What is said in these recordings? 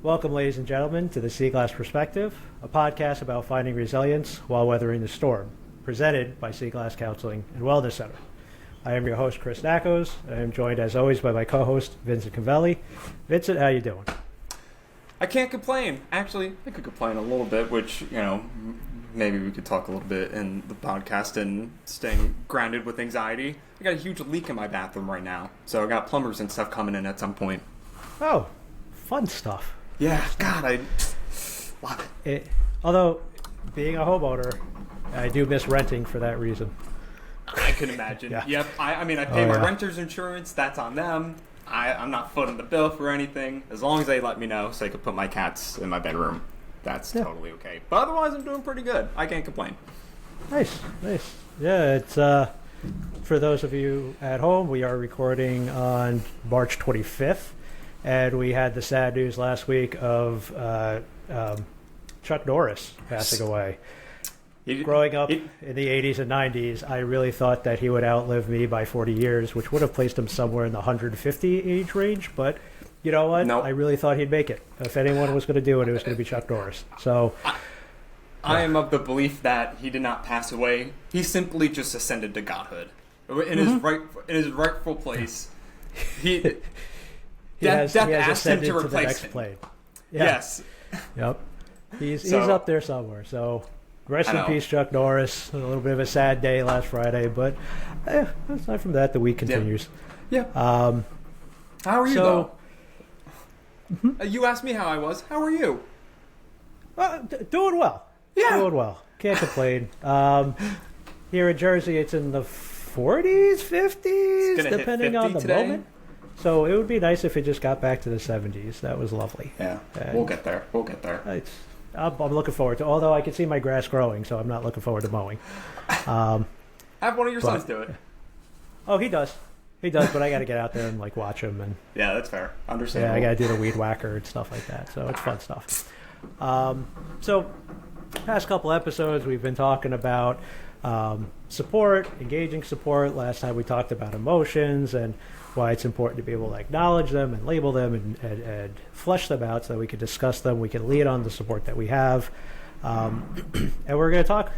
Welcome, ladies and gentlemen, to the Seaglass Perspective, a podcast about finding resilience while weathering the storm, presented by Seaglass Counseling and Wellness Center. I am your host, Chris Knackos. I am joined, as always, by my co-host, Vincent Convelli. Vincent, how you doing? I can't complain. Actually, I could complain a little bit, which, maybe we could talk a little bit in the podcast and staying grounded with anxiety. I got a huge leak in my bathroom right now, so I got plumbers and stuff coming in at some point. Oh, fun stuff. Yeah, God, I love it. Although, being a homeowner, I do miss renting for that reason. I can imagine. Yeah. Yep. I pay my renter's insurance. That's on them. I'm not footing the bill for anything. As long as they let me know so I could put my cats in my bedroom, that's totally okay. But otherwise, I'm doing pretty good. I can't complain. Nice. Yeah, it's for those of you at home, we are recording on March 25th, and we had the sad news last week of Chuck Norris passing away. Growing up in the 80s and 90s, I really thought that he would outlive me by 40 years, which would have placed him somewhere in the 150 age range. But you know what? Nope. I really thought he'd make it. If anyone was going to do it, it was going to be Chuck Norris. So I am of the belief that he did not pass away. He simply just ascended to godhood in his rightful place. He has ascended to the next plane. Yeah. Yes. Yep. He's up there somewhere. So. Rest in peace, Chuck Norris. A little bit of a sad day last Friday, but aside from that, the week continues. Yeah. How are you, though? You asked me how I was. How are you? Doing well. Yeah. Doing well. Can't complain. Here in Jersey, it's in the 40s, 50s, depending on the moment. So it would be nice if it just got back to the 70s. That was lovely. Yeah. We'll get there. I'm looking forward to, although I can see my grass growing, so I'm not looking forward to mowing. Have one of your sons do it. Oh, he does, but I got to get out there and watch him. And yeah, that's fair. Understandable. Yeah, I got to do the weed whacker and stuff like that. So it's fun stuff. So past couple episodes, we've been talking about support, engaging support. Last time we talked about emotions and why it's important to be able to acknowledge them and label them and flesh them out so that we can discuss them. We can lead on the support that we have. And we're going to talk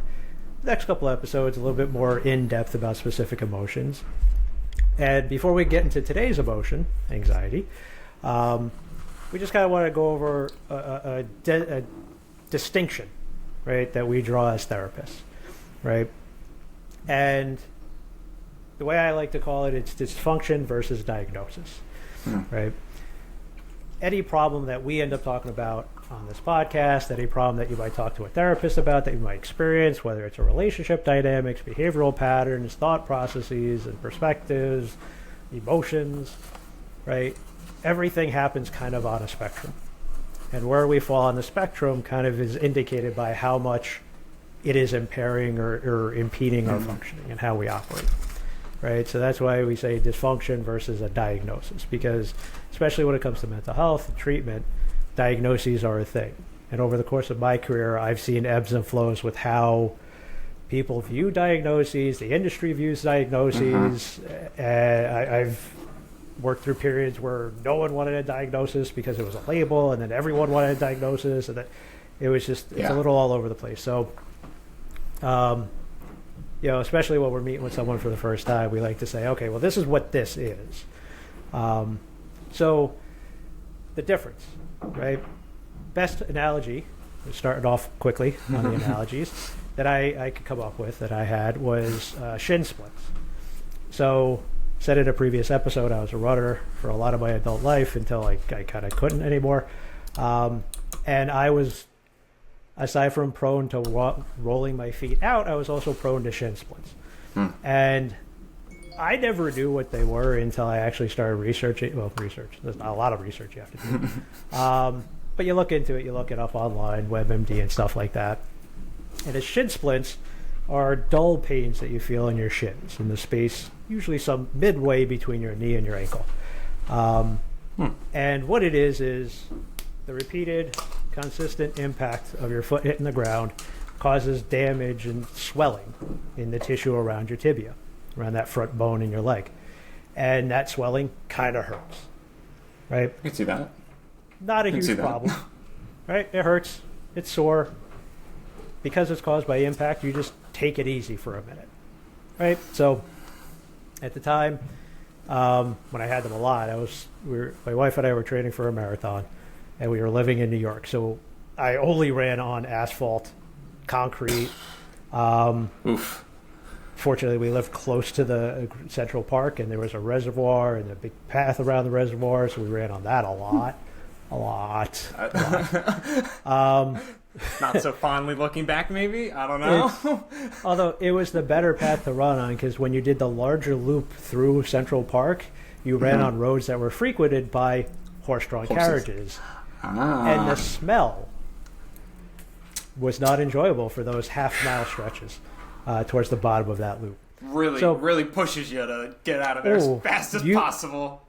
the next couple episodes a little bit more in depth about specific emotions. And before we get into today's emotion, anxiety, we just kind of want to go over a distinction, right, that we draw as therapists, right? And the way I like to call it, it's dysfunction versus diagnosis, right? Any problem that we end up talking about on this podcast, any problem that you might talk to a therapist about, that you might experience, whether it's a relationship dynamics, behavioral patterns, thought processes and perspectives, emotions, right? Everything happens kind of on a spectrum. And where we fall on the spectrum kind of is indicated by how much it is impairing or impeding our functioning and how we operate. Right, so that's why we say dysfunction versus a diagnosis, because especially when it comes to mental health and treatment, diagnoses are a thing. And over the course of my career, I've seen ebbs and flows with how people view diagnoses, the industry views diagnoses. I've worked through periods where no one wanted a diagnosis because it was a label, and then everyone wanted a diagnosis, and that it was just it's a little all over the place. So especially when we're meeting with someone for the first time, we like to say, okay, well, this is what this is. So the difference, right? Best analogy, starting off quickly on the analogies, that I could come up with that I had was shin splints. So said in a previous episode, I was a runner for a lot of my adult life until I kind of couldn't anymore. And I was, aside from prone to rolling my feet out, I was also prone to shin splints. And I never knew what they were until I actually started researching. Well, there's not a lot of research you have to do. But you look into it, you look it up online, WebMD and stuff like that. And the shin splints are dull pains that you feel in your shins, in the space, usually some midway between your knee and your ankle. And what it is the repeated, consistent impact of your foot hitting the ground causes damage and swelling in the tissue around your tibia, around that front bone in your leg. And that swelling kind of hurts, right? I can see that. not a Can see huge that. problem, right? It hurts. It's sore. Because it's caused by impact, you just take it easy for a minute, right? So at the time, when I had them a lot, my wife and I were training for a marathon, and we were living in New York. So I only ran on asphalt, concrete. Oof. Fortunately, we lived close to the Central Park, and there was a reservoir and a big path around the reservoir, so we ran on that a lot. Not so fondly looking back, maybe? I don't know. Although it was the better path to run on, because when you did the larger loop through Central Park, you ran on roads that were frequented by horse-drawn carriages. And the smell was not enjoyable for those half-mile stretches towards the bottom of that loop. Really pushes you to get out of there as fast as possible.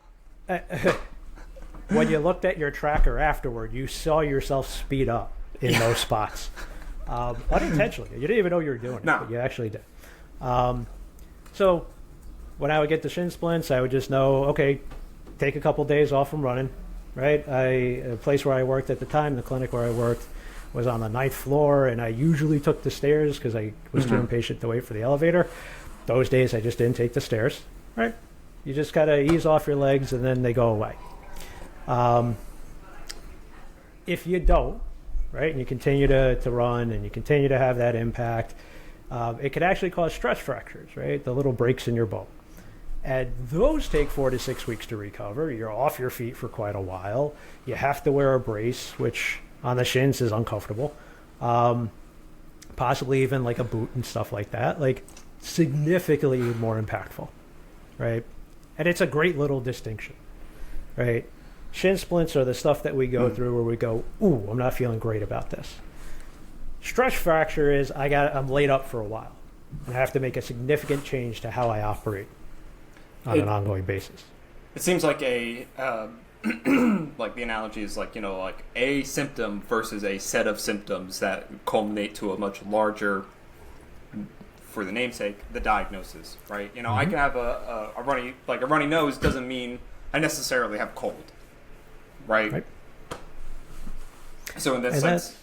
When you looked at your tracker afterward, you saw yourself speed up in those spots. Unintentionally. You didn't even know you were doing it, but you actually did. So when I would get the shin splints, I would just know, okay, take a couple days off from running, right? A place where I worked at the time, the clinic where I worked, was on the 9th floor, and I usually took the stairs because I was too impatient to wait for the elevator. Those days, I just didn't take the stairs, right? You just kind of ease off your legs, and then they go away. If you don't, right, and you continue to run and you continue to have that impact, it could actually cause stress fractures, right? The little breaks in your bone. And those take 4 to 6 weeks to recover. You're off your feet for quite a while. You have to wear a brace, which on the shins is uncomfortable. Possibly even like a boot and stuff like that. Like significantly more impactful, right? And it's a great little distinction, right? Shin splints are the stuff that we go through where we go, ooh, I'm not feeling great about this. Stress fracture is I'm laid up for a while and I have to make a significant change to how I operate on an ongoing basis. It seems like like the analogy is like, like a symptom versus a set of symptoms that culminate to a much larger, for the namesake, the diagnosis, right? I can have a runny nose doesn't mean I necessarily have cold, right? So in that sense,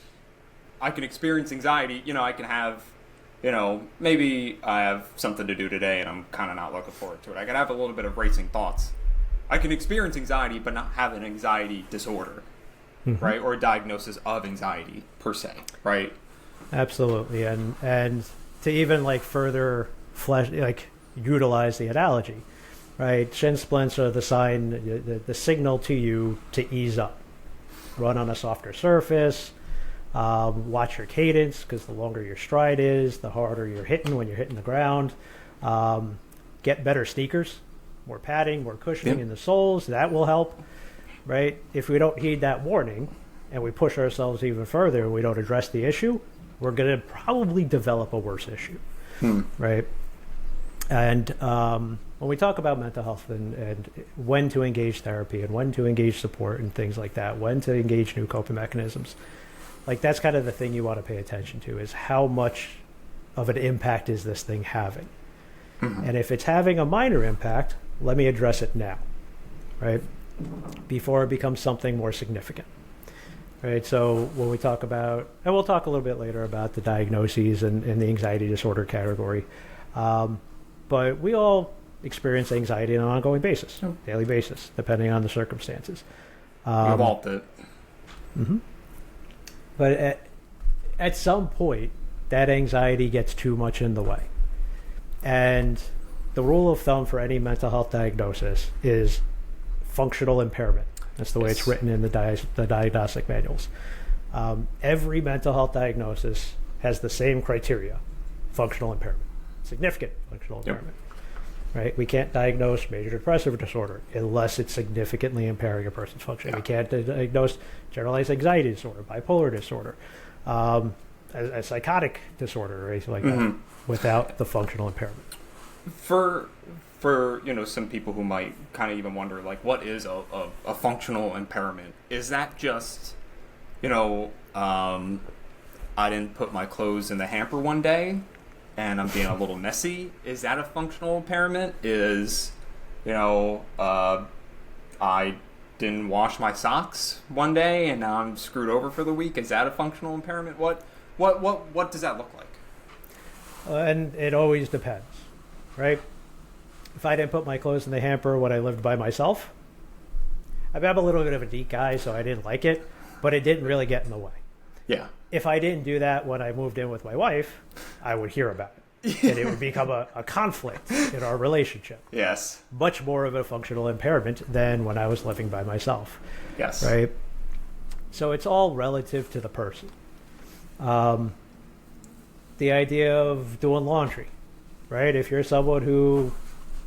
I can experience anxiety. I can have, maybe I have something to do today and I'm kind of not looking forward to it. I can have a little bit of racing thoughts. I can experience anxiety but not have an anxiety disorder, right? Or a diagnosis of anxiety per se, right? Absolutely. And to even like further utilize the analogy, right? Shin splints are the sign, the signal to you to ease up. Run on a softer surface. Watch your cadence, because the longer your stride is, the harder you're hitting when you're hitting the ground. Get better sneakers, more padding, more cushioning in the soles. That will help, right? If we don't heed that warning and we push ourselves even further and we don't address the issue, we're going to probably develop a worse issue, right? And when we talk about mental health and when to engage therapy and when to engage support and things like that, when to engage new coping mechanisms, like that's kind of the thing you want to pay attention to, is how much of an impact is this thing having? And if it's having a minor impact, let me address it now, right? Before it becomes something more significant, right? So when we talk about, and we'll talk a little bit later about the diagnoses and the anxiety disorder category, but we all experience anxiety on an ongoing basis, daily basis, depending on the circumstances. We've all did. But at some point, that anxiety gets too much in the way. And the rule of thumb for any mental health diagnosis is functional impairment. That's the way it's written in the diagnostic manuals. Every mental health diagnosis has the same criteria: functional impairment, significant functional impairment. Right? We can't diagnose major depressive disorder unless it's significantly impairing a person's function. We can't diagnose generalized anxiety disorder, bipolar disorder, a psychotic disorder, or anything like that, without the functional impairment. For some people who might kind of even wonder, like, what is a functional impairment? Is that just, I didn't put my clothes in the hamper one day and I'm being a little messy? Is that a functional impairment? Is, I didn't wash my socks one day and now I'm screwed over for the week. Is that a functional impairment? What does that look like? And it always depends, right? If I didn't put my clothes in the hamper when I lived by myself, I mean, I'm a little bit of a neat guy, so I didn't like it, but it didn't really get in the way. Yeah. If I didn't do that when I moved in with my wife, I would hear about it. And it would become a conflict in our relationship. Yes. Much more of a functional impairment than when I was living by myself. Yes. Right? So it's all relative to the person. The idea of doing laundry, right? If you're someone who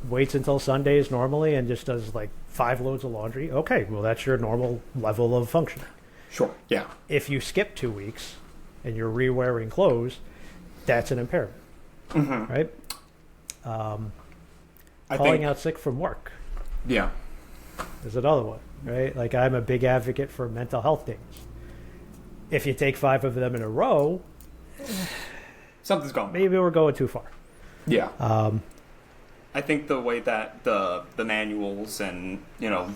waits until Sundays normally and just does like 5 loads of laundry, okay, well, that's your normal level of functioning. Sure, yeah. If you skip 2 weeks and you're re-wearing clothes, that's an impairment, right? Calling out sick from work. Yeah. Is another one, right? Like, I'm a big advocate for mental health days. If you take 5 of them in a row, something's going on. Maybe we're going too far. Yeah. I think the way that the manuals and, you know,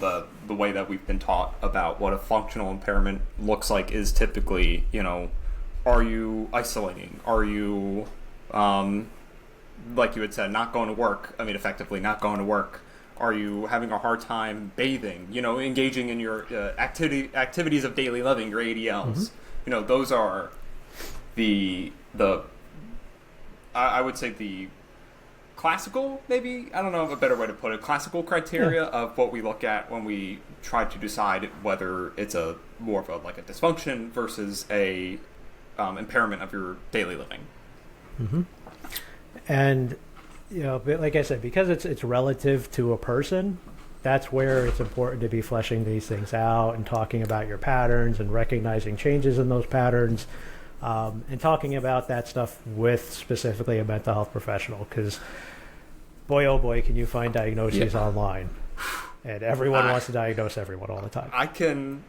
the way that we've been taught about what a functional impairment looks like is typically, you know, are you isolating? Are you, like you had said, not going to work? I mean, effectively not going to work. Are you having a hard time bathing? You know, engaging in your activities of daily living, your ADLs. You know, those are I would say the classical, maybe, I don't know a better way to put it, classical criteria of what we look at when we try to decide whether it's a more of a like a dysfunction versus a impairment of your daily living. And, you know, like I said, because it's relative to a person, that's where it's important to be fleshing these things out and talking about your patterns and recognizing changes in those patterns. And talking about that stuff with specifically a mental health professional, because boy, oh boy, can you find diagnoses online, and everyone wants to diagnose everyone all the time. I can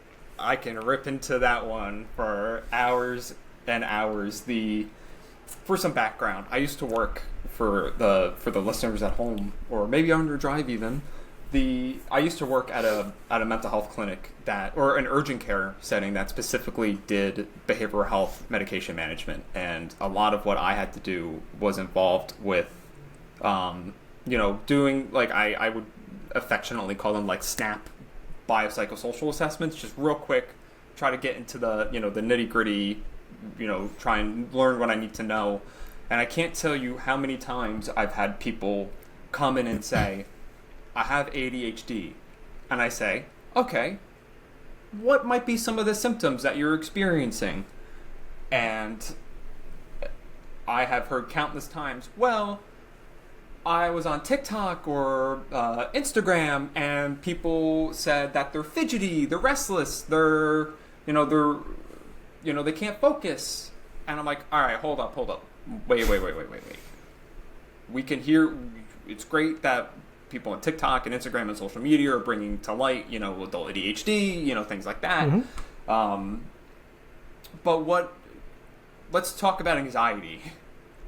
rip into that one for hours and hours. For some background, I used to work for the listeners at home, or maybe on your drive even. I used to work at a mental health clinic or an urgent care setting that specifically did behavioral health medication management, and a lot of what I had to do was involved with, you know, doing like I would affectionately call them like SNAP biopsychosocial assessments, just real quick, try to get into the nitty gritty, you know, try and learn what I need to know, and I can't tell you how many times I've had people come in and say, I have ADHD. And I say, okay, what might be some of the symptoms that you're experiencing? And I have heard countless times, well, I was on TikTok or Instagram and people said that they're fidgety, they're restless, they can't focus. And I'm like, all right, hold up. Wait. We can hear, it's great that people on TikTok and Instagram and social media are bringing to light, you know, adult ADHD, you know, things like that. But let's talk about anxiety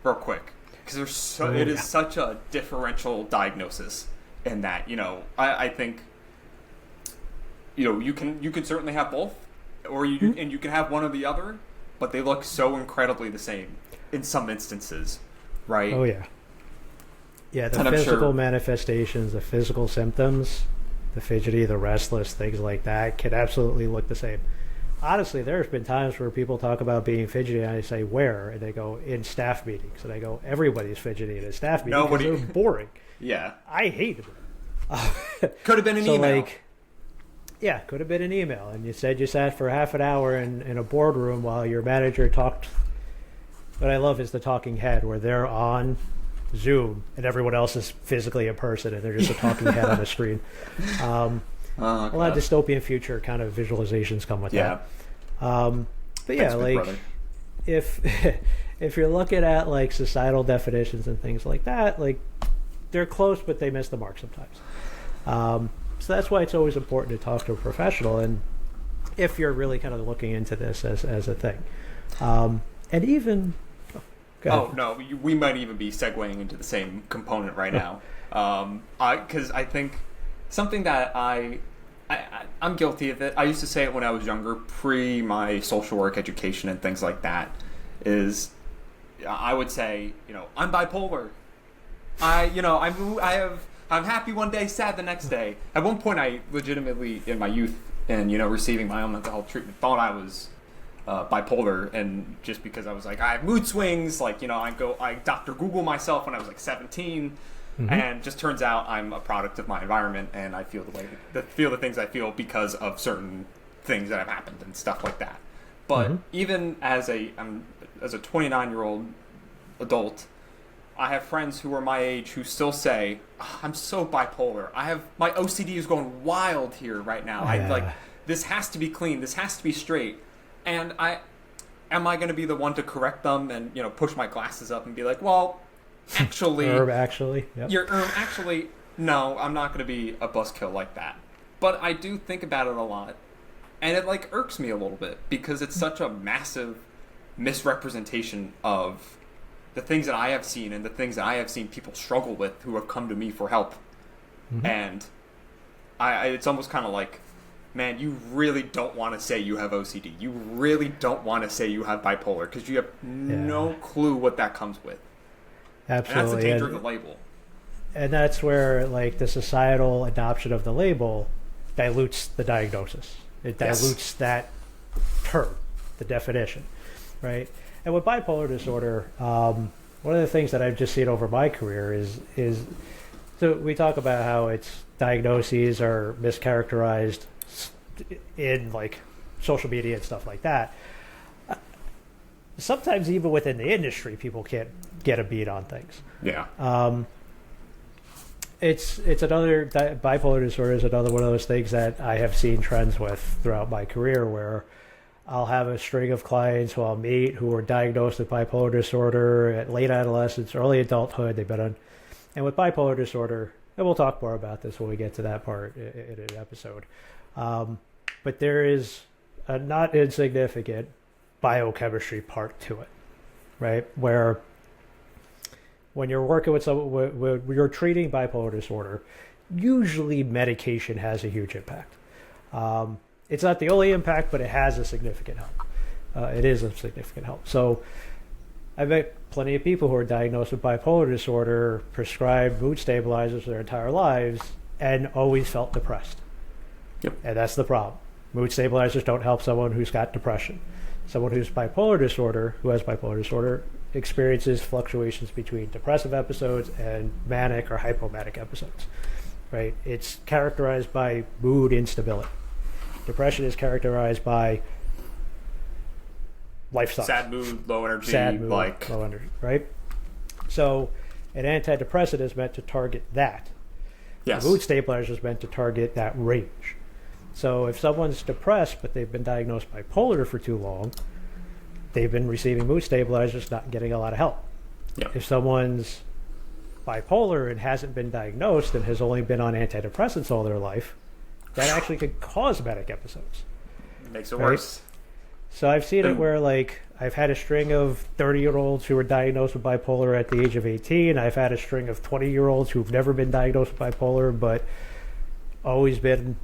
real quick, because it is such a differential diagnosis in that, you know, I think, you know, you can certainly have both, or and you can have one or the other, but they look so incredibly the same in some instances, right? Oh yeah. Yeah, the physical manifestations, the physical symptoms, the fidgety, the restless, things like that can absolutely look the same. Honestly, there's been times where people talk about being fidgety, and I say, where? And they go, in staff meetings. And I go, everybody's fidgety in a staff meeting because they're boring. Yeah. I hate them. Could have been an email. Yeah, could have been an email. And you said you sat for half an hour in a boardroom while your manager talked. What I love is the talking head, where they're on Zoom and everyone else is physically in person and they're just a talking head on a screen. A lot of dystopian future kind of visualizations come with that. But yeah, like if you're looking at like societal definitions and things like that, like they're close but they miss the mark sometimes. So that's why it's always important to talk to a professional, and if you're really kind of looking into this as a thing. And even oh no, we might even be segueing into the same component right now. Because I think something that I I'm guilty of it. I used to say it when I was younger, pre my social work education and things like that. I would say, I'm bipolar. I'm happy one day, sad the next day. At one point, I legitimately, in my youth and receiving my own mental health treatment, thought I was bipolar, and just because I was like, I have mood swings, I Dr. Google myself when I was like 17. And just turns out I'm a product of my environment, and I feel the things I feel because of certain things that have happened and stuff like that. But even as a 29-year-old adult, I have friends who are my age who still say, I'm so bipolar. My OCD is going wild here right now. This has to be clean. This has to be straight. And am I going to be the one to correct them and push my glasses up and be like, well, actually, no, I'm not going to be a buzzkill like that. But I do think about it a lot, and it irks me a little bit because it's such a massive misrepresentation of the things that I have seen and the things that I have seen people struggle with who have come to me for help. And it's almost kind of like, man, you really don't want to say you have OCD. You really don't want to say you have bipolar because you have no clue what that comes with. Absolutely. And that's the danger of the label. And that's where the societal adoption of the label dilutes the diagnosis. It dilutes that term, the definition, right? And with bipolar disorder, one of the things that I've just seen over my career is so we talk about how its diagnoses are mischaracterized in social media and stuff like that. Sometimes even within the industry, people can't get a beat on things. Yeah. It's another bipolar disorder is another one of those things that I have seen trends with throughout my career, where I'll have a string of clients who I'll meet who are diagnosed with bipolar disorder at late adolescence, early adulthood. They've been on, and with bipolar disorder, and we'll talk more about this when we get to that part in an episode. But there is a not insignificant biochemistry part to it, right? Where when you're working with someone, when you're treating bipolar disorder, usually medication has a huge impact. It's not the only impact, but it has a significant help. It is a significant help. So I've met plenty of people who are diagnosed with bipolar disorder, prescribed mood stabilizers their entire lives, and always felt depressed. Yep. And that's the problem. Mood stabilizers don't help someone who's got depression. Someone who has bipolar disorder experiences fluctuations between depressive episodes and manic or hypomanic episodes, right? It's characterized by mood instability. Depression is characterized by lifestyle. Sad mood, low energy. Low energy, right? So an antidepressant is meant to target that. Yes. A mood stabilizer is meant to target that range. So if someone's depressed, but they've been diagnosed bipolar for too long, they've been receiving mood stabilizers, not getting a lot of help. Yep. If someone's bipolar and hasn't been diagnosed and has only been on antidepressants all their life, that actually could cause manic episodes. It makes it worse. So I've seen it where I've had a string of 30-year-olds who were diagnosed with bipolar at the age of 18. I've had a string of 20-year-olds who've never been diagnosed with bipolar, but always been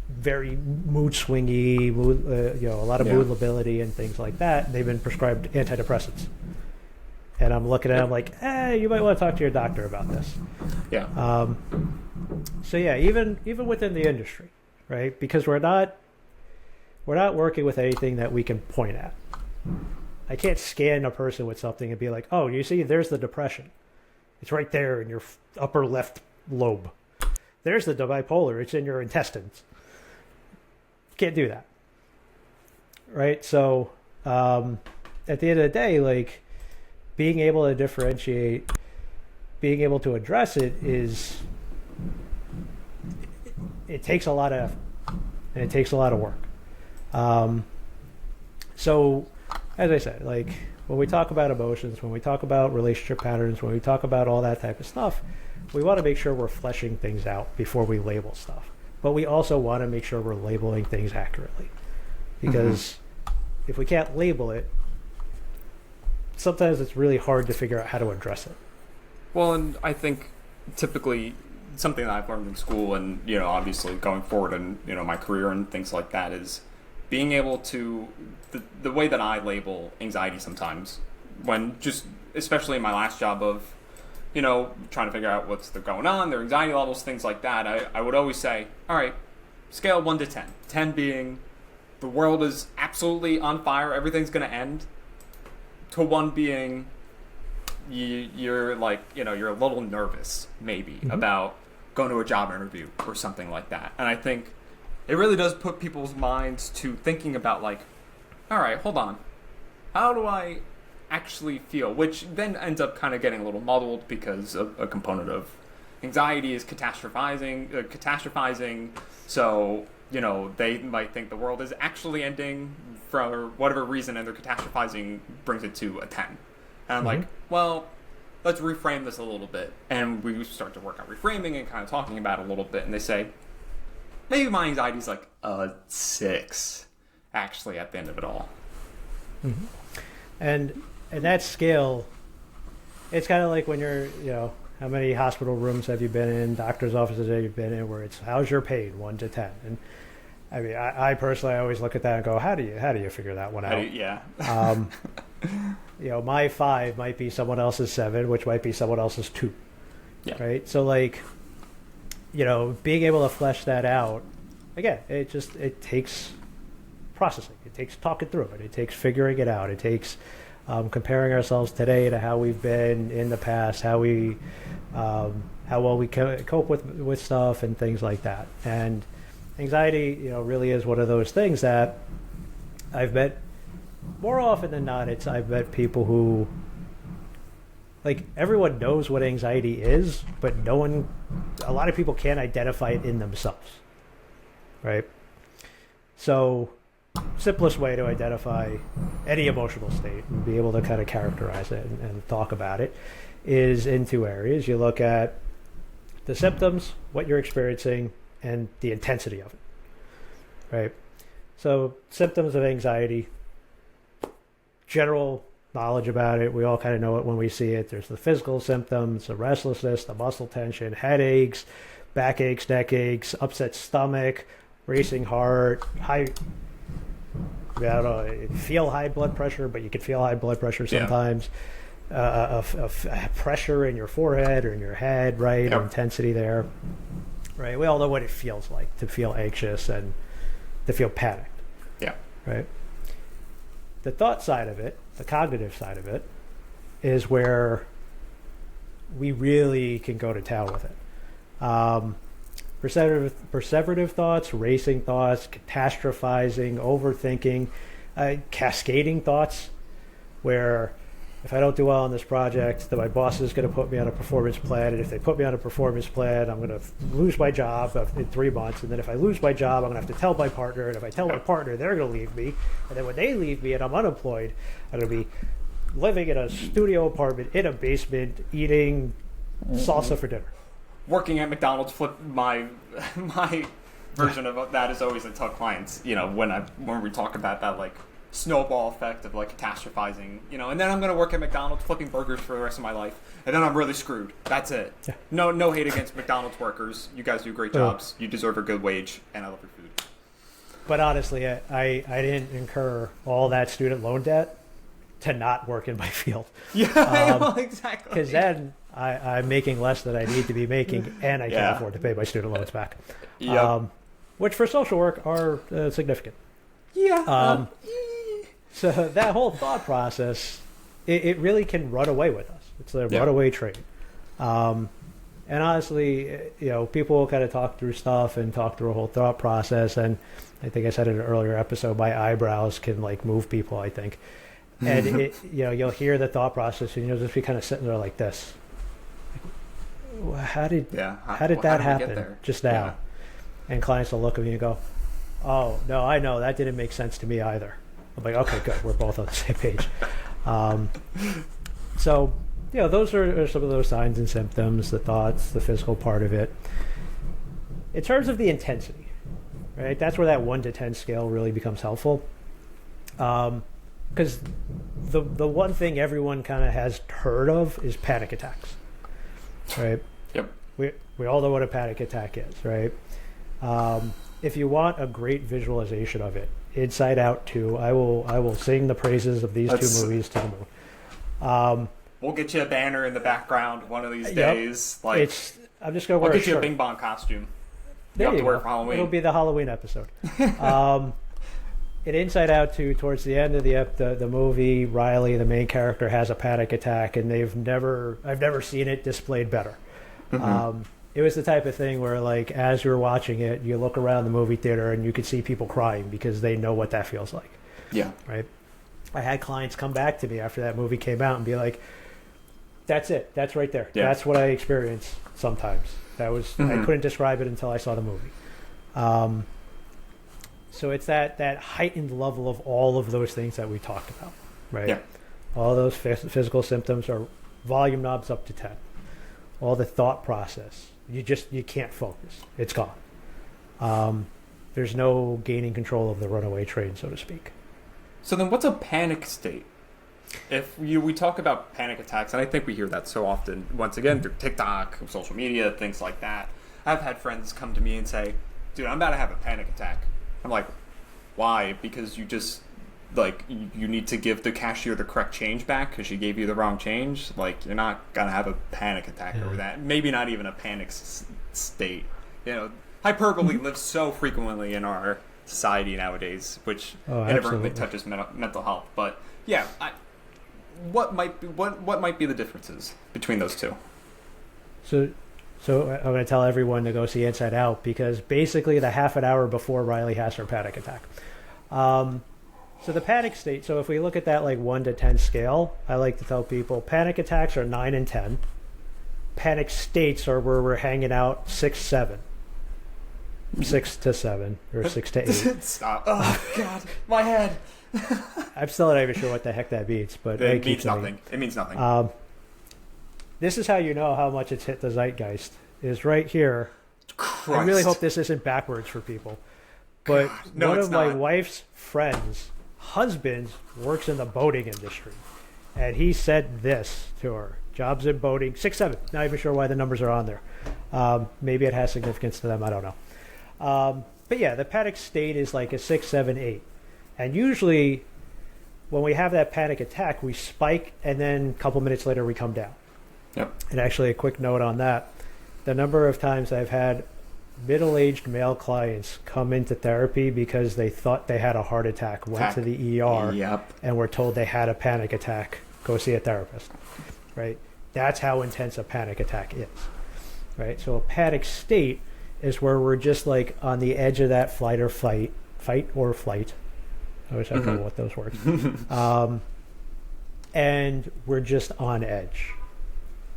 very mood swingy, a lot of mood lability and things like that. They've been prescribed antidepressants. And I'm looking at them like, you might want to talk to your doctor about this. Yeah. So yeah, even within the industry, right? Because we're not working with anything that we can point at. I can't scan a person with something and be like, oh, you see, there's the depression. It's right there in your upper left lobe. There's the bipolar. It's in your intestines. Can't do that. Right? So at the end of the day, being able to differentiate, being able to address it it takes a lot of effort and it takes a lot of work. So as I said, when we talk about emotions, when we talk about relationship patterns, when we talk about all that type of stuff, we want to make sure we're fleshing things out before we label stuff. But we also want to make sure we're labeling things accurately. Because if we can't label it, sometimes it's really hard to figure out how to address it. Well, and I think typically something that I've learned in school, and obviously going forward in my career and things like that, is being able to the way that I label anxiety sometimes, when just especially in my last job of trying to figure out what's going on, their anxiety levels, things like that. I would always say, all right, scale 1 to 10. 10 being the world is absolutely on fire, everything's going to end, to 1 being you're like, you're a little nervous maybe about going to a job interview or something like that. And I think it really does put people's minds to thinking about like, all right, hold on, how do I actually feel? Which then ends up kind of getting a little muddled, because a component of anxiety is catastrophizing. So they might think the world is actually ending for whatever reason, and their catastrophizing brings it to a 10. And I'm like, well, let's reframe this a little bit. And we start to work on reframing and kind of talking about it a little bit. And they say, maybe my anxiety is like a 6, actually, at the end of it all. Mm-hmm. And that scale, it's kind of like when you're, how many hospital rooms have you been in, doctor's offices have you been in, where it's, how's your pain, 1 to 10? And I mean, I personally always look at that and go, how do you figure that one out? My 5 might be someone else's 7, which might be someone else's 2. Yeah. Right? So like, being able to flesh that out, again, it takes processing. It takes talking through it. It takes figuring it out. It takes comparing ourselves today to how we've been in the past, how well we cope with stuff and things like that. And anxiety, really is one of those things that I've met more often than not. I've met people who, like, everyone knows what anxiety is, but a lot of people can't identify it in themselves, right? So simplest way to identify any emotional state and be able to kind of characterize it and talk about it is in 2 areas. You look at the symptoms, what you're experiencing, and the intensity of it, right? So symptoms of anxiety, general knowledge about it. We all kind of know it when we see it. There's the physical symptoms, the restlessness, the muscle tension, headaches, backaches, neck aches, upset stomach, racing heart, feel high blood pressure, but you can feel high blood pressure sometimes. A pressure in your forehead or in your head, right? Yep. Intensity there, right? We all know what it feels like to feel anxious and to feel panicked. Yeah. Right? The thought side of it, the cognitive side of it, is where we really can go to town with it. Perseverative thoughts, racing thoughts, catastrophizing, overthinking, cascading thoughts, where if I don't do well on this project, then my boss is going to put me on a performance plan, and if they put me on a performance plan, I'm going to lose my job in 3 months, and then if I lose my job, I'm going to have to tell my partner, and if I tell my partner, they're going to leave me, and then when they leave me and I'm unemployed, I'm going to be living in a studio apartment in a basement, eating salsa for dinner. Working at McDonald's, my version of that is always to tell clients, when we talk about that, like, snowball effect of like catastrophizing, and then I'm going to work at McDonald's flipping burgers for the rest of my life, and then I'm really screwed. That's it. Yeah. No hate against McDonald's workers. You guys do great jobs. You deserve a good wage, and I love your food. But honestly, I didn't incur all that student loan debt to not work in my field. Yeah, exactly. Because then I'm making less than I need to be making, and I can't afford to pay my student loans back. Yep. Which for social work are significant. Yeah. So that whole thought process, it really can run away with us. It's a runaway train. And honestly, people will kind of talk through stuff and talk through a whole thought process. And I think I said in an earlier episode, my eyebrows can like move people, I think. And you'll hear the thought process, and you'll just be kind of sitting there like this. How did that happen just now? Yeah. And clients will look at me and go, "Oh no, I know that didn't make sense to me either." I'm like, "Okay, good. We're both on the same page." So, those are some of those signs and symptoms, the thoughts, the physical part of it. In terms of the intensity, right? That's where that 1 to 10 scale really becomes helpful. Because the one thing everyone kind of has heard of is panic attacks, right? Yep. we all know what a panic attack is, right? If you want a great visualization of it, Inside Out 2, I will sing the praises of these two movies to the moon. We'll get you a banner in the background one of these days. Like, I'm just gonna wear. I'll get you a Bing Bong costume. You have to wear it for Halloween. It'll be the Halloween episode. In Inside Out 2, towards the end of the movie, Riley, the main character, has a panic attack, and I've never seen it displayed better. Mm-hmm. It was the type of thing where, like, as you're watching it, you look around the movie theater and you could see people crying because they know what that feels like. Yeah. Right? I had clients come back to me after that movie came out and be like, that's it. That's right there. Yeah. That's what I experience sometimes. That was I couldn't describe it until I saw the movie. So it's that heightened level of all of those things that we talked about, right? Yeah. All those physical symptoms are volume knobs up to 10. All the thought process, you can't focus. It's gone. There's no gaining control of the runaway train, so to speak. So then what's a panic state? If we talk about panic attacks, and I think we hear that so often, once again, through TikTok, social media, things like that. I've had friends come to me and say, dude, I'm about to have a panic attack. I'm like, why? Because you just, like, you need to give the cashier the correct change back because she gave you the wrong change. Like, you're not going to have a panic attack over that. Maybe not even a panic state. You know, hyperbole lives so frequently in our society nowadays, which inadvertently touches mental health. But, yeah, what might be the differences between those two? So I'm going to tell everyone to go see Inside Out because basically the half an hour before Riley has her panic attack. So the panic state, so if we look at that like 1 to 10 scale, I like to tell people panic attacks are 9 and 10. Panic states are where we're hanging out 6, 7. 6 to 7 or 6 to 8. Stop. Oh, God. My head. I'm still not even sure what the heck that means. But it means nothing. It means nothing. This is how you know how much it's hit the zeitgeist, is right here. Christ. I really hope this isn't backwards for people. But one of my wife's friends' husband works in the boating industry. And he said this to her. Jobs in boating, 6, 7. Not even sure why the numbers are on there. Maybe it has significance to them. I don't know. But yeah, the panic state is like a 6, 7, 8. And usually when we have that panic attack, we spike and then a couple minutes later we come down. Yep. And actually, a quick note on that. The number of times I've had middle-aged male clients come into therapy because they thought they had a heart attack, went to the ER, and were told they had a panic attack, go see a therapist, right? That's how intense a panic attack is, right? So a panic state is where we're just like on the edge of that fight or flight. I wish I could know what those words. And we're just on edge.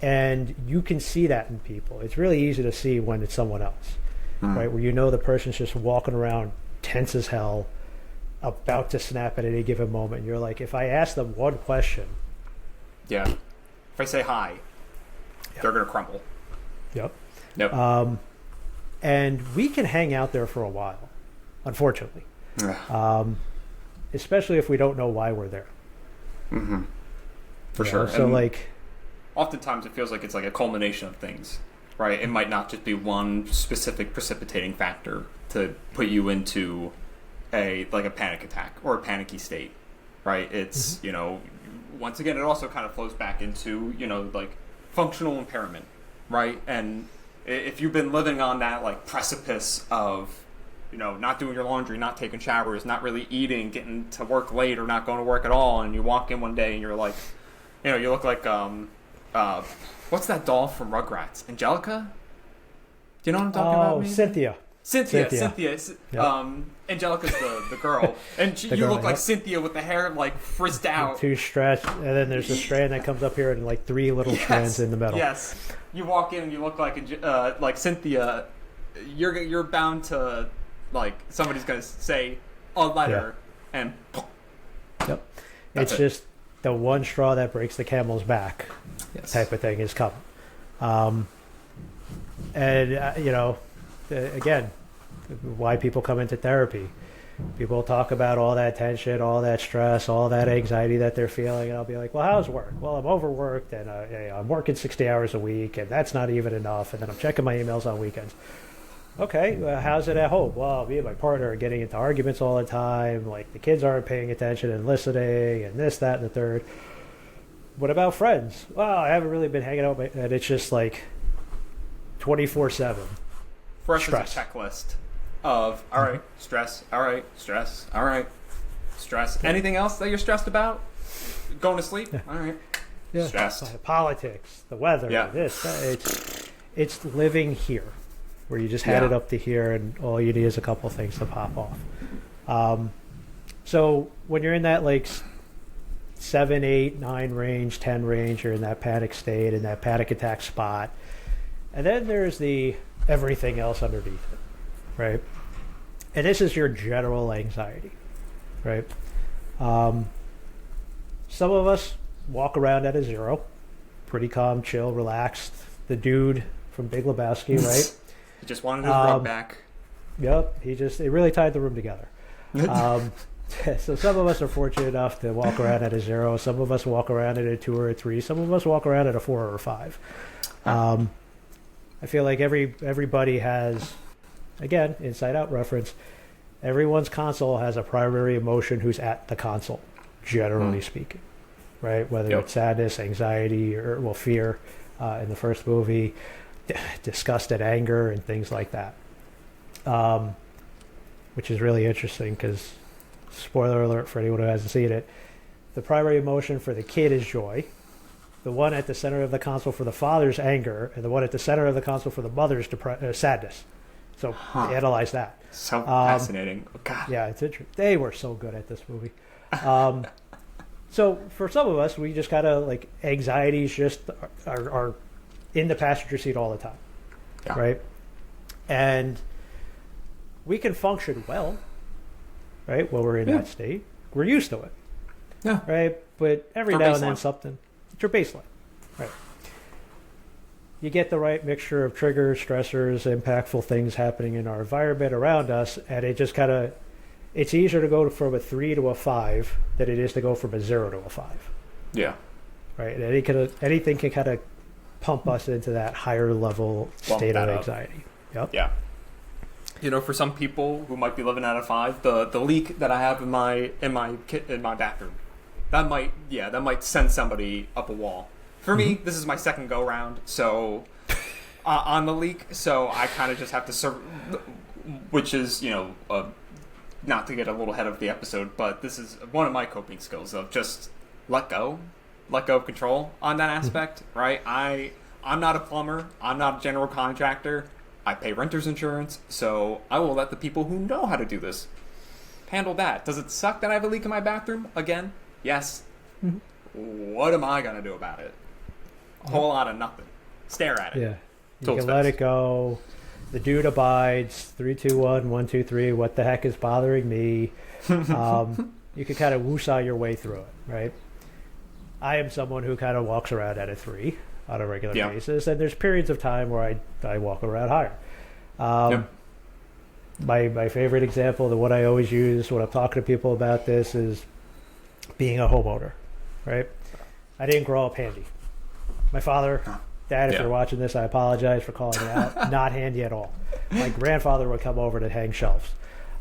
And you can see that in people. It's really easy to see when it's someone else, right? Where you know the person's just walking around tense as hell, about to snap at any given moment. You're like, if I ask them one question. Yeah. If I say hi, they're going to crumble. Yep. And we can hang out there for a while, unfortunately. Especially if we don't know why we're there. Mm-hmm. For sure. So, like... Oftentimes it feels like it's like a culmination of things, right? It might not just be one specific precipitating factor to put you into a panic attack or a panicky state, right? It's, you know, once again, it also kind of flows back into, you know, like functional impairment, right? And if you've been living on that like precipice of, you know, not doing your laundry, not taking showers, not really eating, getting to work late or not going to work at all, and you walk in one day and you're like, you know, you look like, what's that doll from Rugrats? Angelica? Do you know what I'm talking about? Maybe? Cynthia. Yep. Angelica's the girl. And you look like Cynthia with the hair like frizzed out. 2 strands, and then there's a strand that comes up here and like 3 little strands in the middle. Yes. You walk in and you look like Cynthia. You're bound to, like, somebody's going to say a letter and... Yep. It's just the one straw that breaks the camel's back type of thing is coming. And, you know, again, why people come into therapy. people talk about all that tension, all that stress, all that anxiety that they're feeling, and I'll be like, well, how's work? Well, I'm overworked, and I'm working 60 hours a week, and that's not even enough, and then I'm checking my emails on weekends. Okay, well, how's it at home? Well, me and my partner are getting into arguments all the time, like the kids aren't paying attention and listening, and this, that, and the third. What about friends? Well, I haven't really been hanging out, and it's just like 24/7. For us, Stress. it's a checklist of, all right, stress, all right, stress, all right, stress. Anything else that you're stressed about? Going to sleep? Yeah. All right. Yeah. Stressed. Politics, the weather, Yeah. this, that. It's living here, where you just had Yeah. it up to here, and all you need is a couple things to pop off. So when you're in that like 7, 8, 9 range, 10 range, you're in that panic state, in that panic attack spot. And then there's the everything else underneath it, right? And this is your general anxiety, right? Some of us walk around at a 0, pretty calm, chill, relaxed. The dude from Big Lebowski, right? He just wanted his rub back. Yep, he really tied the room together. So some of us are fortunate enough to walk around at a 0. Some of us walk around at a 2 or a 3. Some of us walk around at a 4 or a 5. I feel like everybody has, again, inside out reference, everyone's console has a primary emotion who's at the console, generally speaking, right? Whether it's sadness, anxiety, or, well, fear in the first movie, disgust and anger and things like that, which is really interesting because, spoiler alert for anyone who hasn't seen it, the primary emotion for the kid is joy. The one at the center of the console for the father's anger, and the one at the center of the console for the mother's sadness. So analyze that. So fascinating. Oh, God. Yeah, it's interesting. They were so good at this movie. So for some of us, we just kind of like anxieties just are in the passenger seat all the time, right? And we can function well, right? When we're in that state, we're used to it, right? But every now and then something. It's your baseline, right? You get the right mixture of triggers, stressors, impactful things happening in our environment around us, and it just kind of, it's easier to go from a 3 to a 5 than it is to go from a 0 to a 5. Yeah. Right? And anything can kind of pump us into that higher level state of anxiety. Yep. Yeah. You know, for some people who might be living at a 5, the leak that I have in my bathroom, that might send somebody up a wall. For me, this is my second go round, so on the leak, so I kind of just have to which is, not to get a little ahead of the episode, but this is one of my coping skills of just let go of control on that aspect, right? I'm not a plumber, I'm not a general contractor, I pay renter's insurance, so I will let the people who know how to do this handle that. Does it suck that I have a leak in my bathroom? Again, yes. What am I going to do about it? A whole lot of nothing. Stare at it. Yeah. You can let it go. The dude abides. 3, 2, 1, 1, 2, 3. What the heck is bothering me? You can kind of woosah your way through it, right? I am someone who kind of walks around at a 3 on a regular basis, and there's periods of time where I walk around higher. My favorite example, the one I always use when I'm talking to people about this, is being a homeowner, right? I didn't grow up handy. My father, Dad, if you're watching this, I apologize for calling you out. Not handy at all. My grandfather would come over to hang shelves.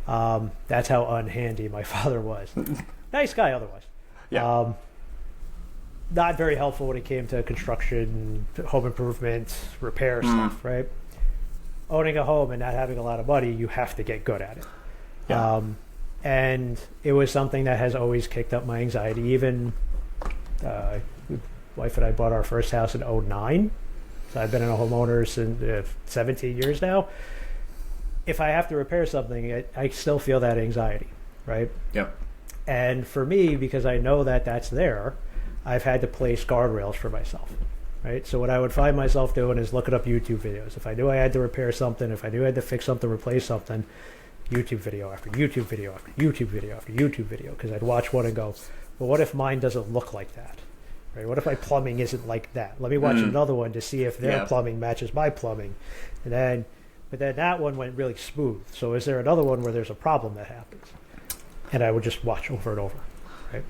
That's how unhandy my father was. Nice guy otherwise. Yeah. Not very helpful when it came to construction, home improvement, repair stuff, right? Owning a home and not having a lot of money, you have to get good at it. Yeah. And it was something that has always kicked up my anxiety. Even wife and I bought our first house in 2009. So I've been a homeowner since 17 years now. If I have to repair something, I still feel that anxiety, right? Yep. And for me, because I know that that's there, I've had to place guardrails for myself, right? So what I would find myself doing is looking up YouTube videos. If I knew I had to repair something, if I knew I had to fix something, replace something, YouTube video after YouTube video after YouTube video after YouTube video, because I'd watch one and go, well, what if mine doesn't look like that? Right? What if my plumbing isn't like that? Let me watch another one to see if their plumbing matches my plumbing. And then but then that one went really smooth. So is there another one where there's a problem that happens? And I would just watch over and over, right?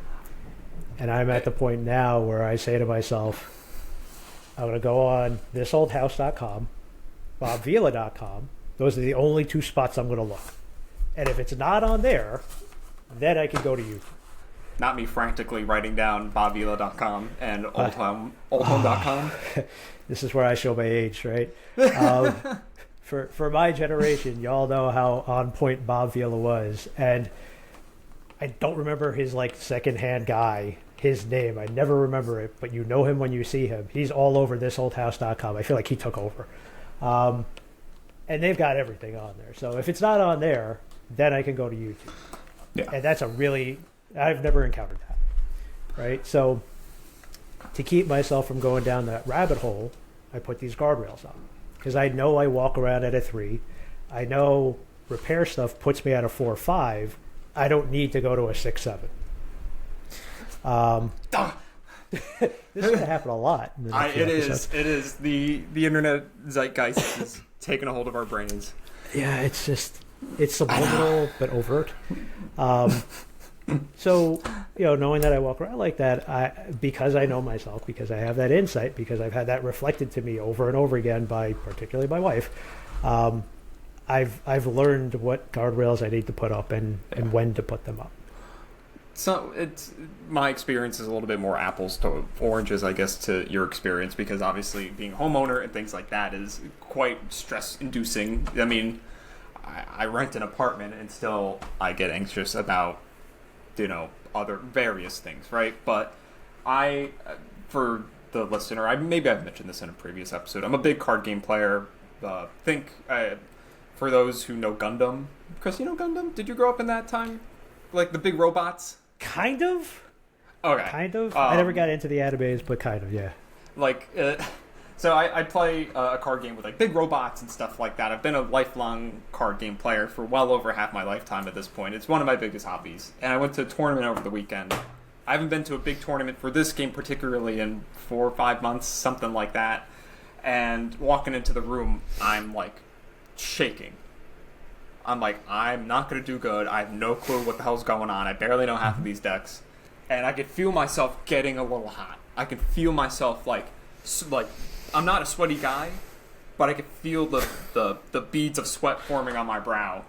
And I'm at the point now where I say to myself, I'm going to go on thisoldhouse.com, bobvila.com. Those are the only two spots I'm going to look. And if it's not on there, then I can go to YouTube. Not me frantically writing down bobvila.com and oldhome.com. This is where I show my age, right? For my generation, y'all know how on point Bob Vila was. And I don't remember his like secondhand guy, his name. I never remember it, but you know him when you see him. He's all over thisoldhouse.com. I feel like he took over. And they've got everything on there. So if it's not on there, then I can go to YouTube. Yeah. And that's I've never encountered that. Right? So to keep myself from going down that rabbit hole, I put these guardrails on. Because I know I walk around at a 3. I know repair stuff puts me at a 4 or 5. I don't need to go to a 6, 7. This is going to happen a lot. It is. The internet zeitgeist is taking a hold of our brains. Yeah, it's subliminal but overt. So, knowing that I walk around like that, because I know myself, because I have that insight, because I've had that reflected to me over and over again by particularly my wife, I've learned what guardrails I need to put up and when to put them up. So my experience is a little bit more apples to oranges, I guess, to your experience, because obviously being a homeowner and things like that is quite stress-inducing. I mean, I rent an apartment and still I get anxious about, other various things, right? But for the listener, maybe I've mentioned this in a previous episode, I'm a big card game player. For those who know Gundam, Chris, you know Gundam? Did you grow up in that time? Like the big robots? Kind of. Okay. Kind of. I never got into the animes, but kind of, yeah. So I play a card game with like big robots and stuff like that. I've been a lifelong card game player for well over half my lifetime at this point. It's one of my biggest hobbies. And I went to a tournament over the weekend. I haven't been to a big tournament for this game particularly in 4 or 5 months, something like that. And walking into the room, I'm like shaking. I'm like, I'm not going to do good. I have no clue what the hell's going on. I barely know half of these decks. And I could feel myself getting a little hot. I could feel myself like I'm not a sweaty guy, but I could feel the beads of sweat forming on my brow.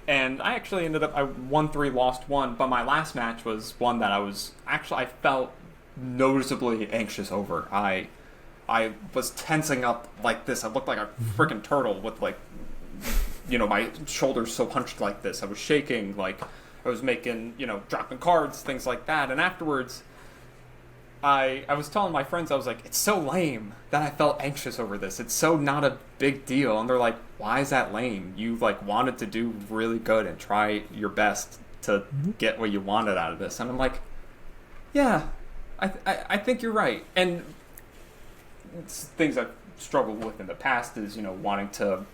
And I actually I won 3, lost 1, but my last match was one that I felt noticeably anxious over. I was tensing up like this. I looked like a freaking turtle with my shoulders so hunched like this. I was shaking, like I was making, dropping cards, things like that. And afterwards, I was telling my friends, I was like, it's so lame that I felt anxious over this. It's so not a big deal. And they're like, why is that lame? You wanted to do really good and try your best to get what you wanted out of this. And I'm like, yeah, I think you're right. And it's things I've struggled with in the past is, wanting to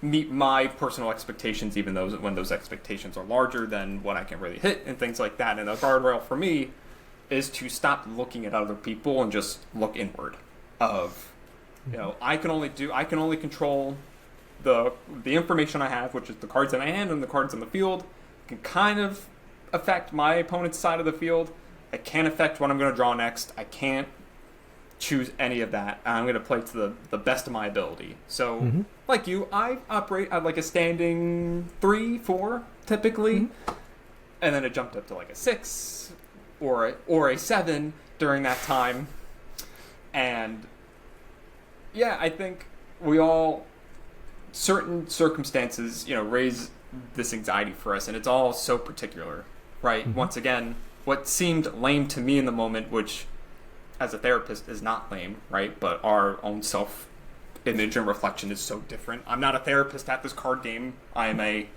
meet my personal expectations, even when those expectations are larger than what I can really hit and things like that. And a guardrail for me is to stop looking at other people and just look inward. I can only control the information I have, which is the cards in my hand and the cards on the field. Can kind of affect my opponent's side of the field. I can't affect what I'm going to draw next. I can't choose any of that. I'm going to play to the best of my ability. So, like you, I operate at like a standing 3, 4, typically. And then it jumped up to like a 6 or a 7 during that time. And yeah, I think we all, certain circumstances, raise this anxiety for us, and it's all so particular, right? Once again, what seemed lame to me in the moment, which as a therapist is not lame, right? But our own self-image and reflection is so different. I'm not a therapist at this card game. I am a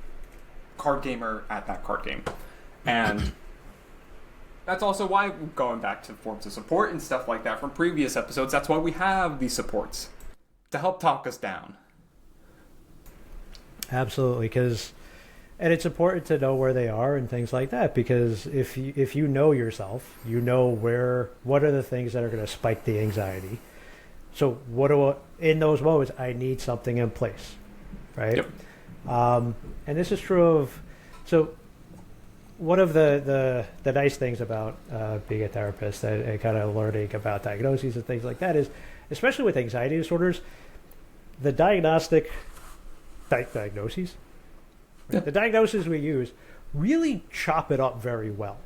card gamer at that card game. And that's also why, going back to forms of support and stuff like that from previous episodes, that's why we have these supports, to help talk us down. Absolutely, and it's important to know where they are and things like that, because if you know yourself, you know what are the things that are going to spike the anxiety. So in those moments, I need something in place. right? Yep. And this is true of, so one of the nice things about being a therapist and kind of learning about diagnoses and things like that is, especially with anxiety disorders, the diagnoses, right? The diagnoses we use really chop it up very well,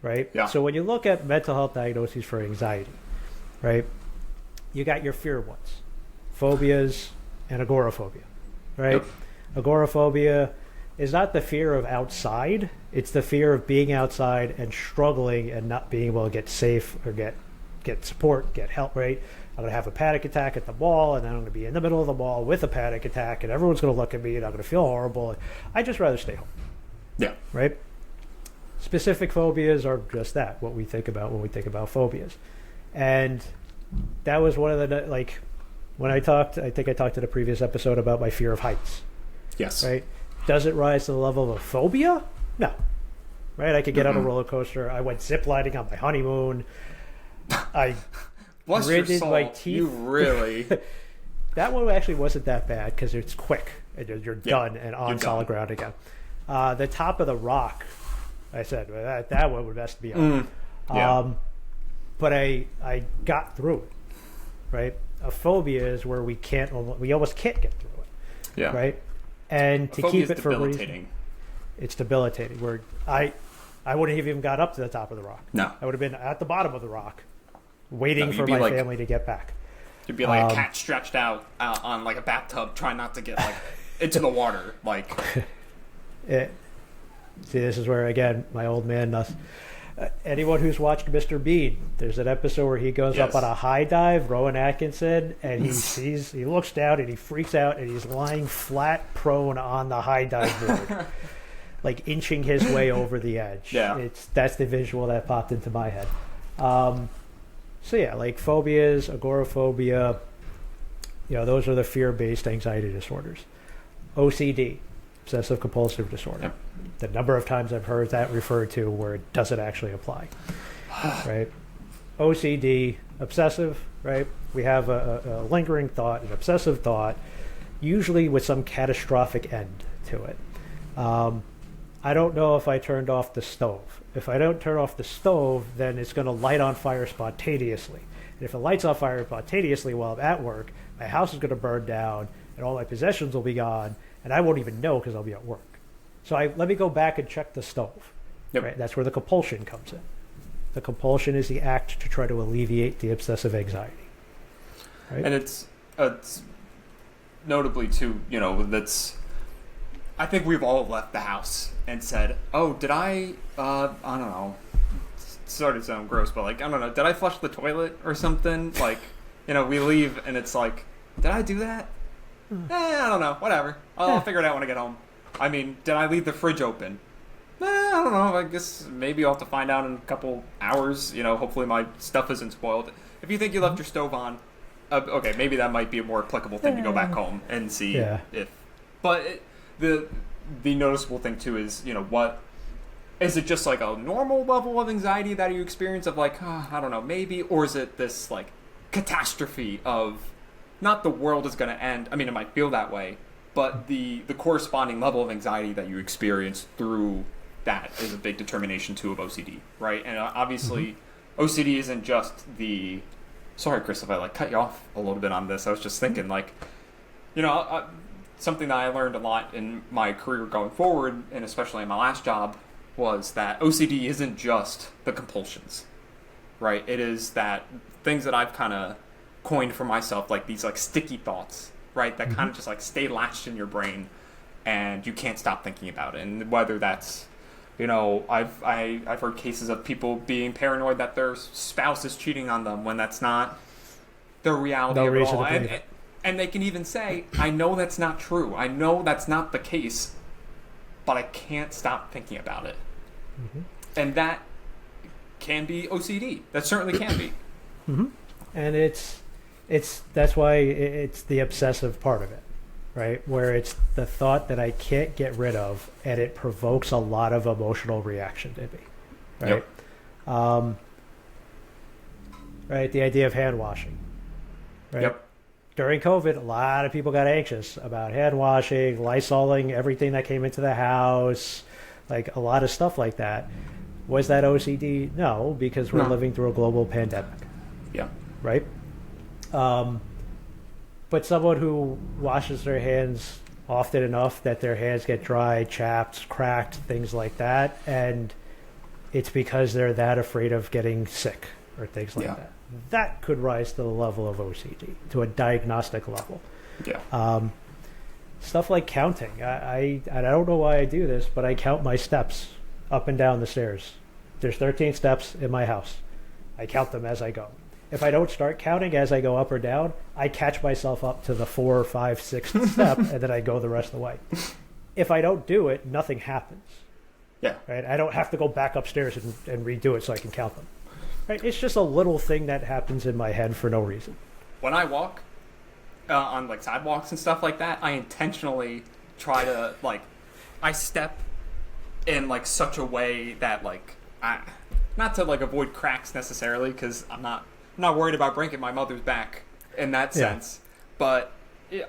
right? Yeah. So when you look at mental health diagnoses for anxiety, right, you got your fear ones, phobias and agoraphobia, right? Yep. Agoraphobia is not the fear of outside, it's the fear of being outside and struggling and not being able to get safe or get support, get help, right? I'm going to have a panic attack at the mall, and then I'm going to be in the middle of the mall with a panic attack, and everyone's going to look at me, and I'm going to feel horrible. I'd just rather stay home. Yeah. Right? Specific phobias are just that, what we think about when we think about phobias. And that was one of the, like, when I think I talked in a previous episode about my fear of heights. Yes. Right? Does it rise to the level of a phobia? No. Right? I could get on a roller coaster. I went ziplining on my honeymoon. I Bless your gritted soul. my teeth. You really... That one actually wasn't that bad because it's quick and you're done and on solid ground again. The top of the rock, I said, well, that one would best be on. But I got through it, right? A phobia is where we almost can't get through it, Yeah. right? And to keep it for a reason, it's debilitating. Where I wouldn't have even got up to the top of the rock. No. I would have been at the bottom of the rock, waiting for my family to get back. You'd be like a cat stretched out on like a bathtub, trying not to get like into the water. Like, see, this is where again my old man. Anyone who's watched Mr. Bean, there's an episode where he goes up on a high dive, Rowan Atkinson, and he looks down and he freaks out and he's lying flat prone on the high dive board, like inching his way over the edge. Yeah, that's the visual that popped into my head. So yeah, like phobias, agoraphobia, those are the fear-based anxiety disorders. OCD, obsessive compulsive disorder. Yep. The number of times I've heard that referred to where it doesn't actually apply, right? OCD, obsessive, right? We have a lingering thought, an obsessive thought, usually with some catastrophic end to it. I don't know if I turned off the stove. If I don't turn off the stove, then it's going to light on fire spontaneously. And if it lights on fire spontaneously while I'm at work, my house is going to burn down and all my possessions will be gone, and I won't even know because I'll be at work. So let me go back and check the stove. Yep. Right? That's where the compulsion comes in. The compulsion is the act to try to alleviate the obsessive anxiety. Right? And it's notably too, I think we've all left the house and said, "Oh, did I don't know." Started to sound gross, but like, I don't know, did I flush the toilet or something? Like, we leave and it's like, did I do that? I don't know. Whatever. I'll figure it out when I get home. I mean, did I leave the fridge open? I don't know. I guess maybe I'll have to find out in a couple hours. Hopefully my stuff isn't spoiled. If you think you left your stove on, okay, maybe that might be a more applicable thing to go back home and see if. But the noticeable thing too is, what is it? Just like a normal level of anxiety that you experience of like, I don't know, maybe, or is it this like catastrophe of not the world is going to end? I mean, it might feel that way, but the corresponding level of anxiety that you experience through that is a big determination too of OCD, right? And obviously, OCD isn't just the. Sorry, Chris, if I cut you off a little bit on this. I was just thinking something that I learned a lot in my career going forward, and especially in my last job, was that OCD isn't just the compulsions, right? It is that things that I've kind of coined for myself, like these sticky thoughts, right? That kind of just stay latched in your brain, and you can't stop thinking about it. And whether that's, I've heard cases of people being paranoid that their spouse is cheating on them when that's not the reality at all. And they can even say, I know that's not true. I know that's not the case, but I can't stop thinking about it. Mm-hmm. And that can be OCD. That certainly can be. Mm-hmm. And that's why it's the obsessive part of it, right? Where it's the thought that I can't get rid of, and it provokes a lot of emotional reaction in me, right? Yep. Right, the idea of hand washing, right? Yep. during COVID, a lot of people got anxious about hand washing, Lysoling everything that came into the house, like a lot of stuff like that. Was that OCD? No, because we're living through a global pandemic. Yeah. Right? But someone who washes their hands often enough that their hands get dry, chapped, cracked, things like that, and it's because they're that afraid of getting sick or things like that. That could rise to the level of OCD, to a diagnostic level. Yeah. Stuff like counting. I don't know why I do this, but I count my steps up and down the stairs. There's 13 steps in my house. I count them as I go. If I don't start counting as I go up or down, I catch myself up to the 4, 5, 6th step, and then I go the rest of the way. If I don't do it, nothing happens. Yeah. Right? I don't have to go back upstairs and redo it so I can count them. Right? It's just a little thing that happens in my head for no reason. When I walk on like sidewalks and stuff like that, I intentionally try to I step in like such a way that not to like avoid cracks necessarily, because I'm not worried about breaking my mother's back in that sense. But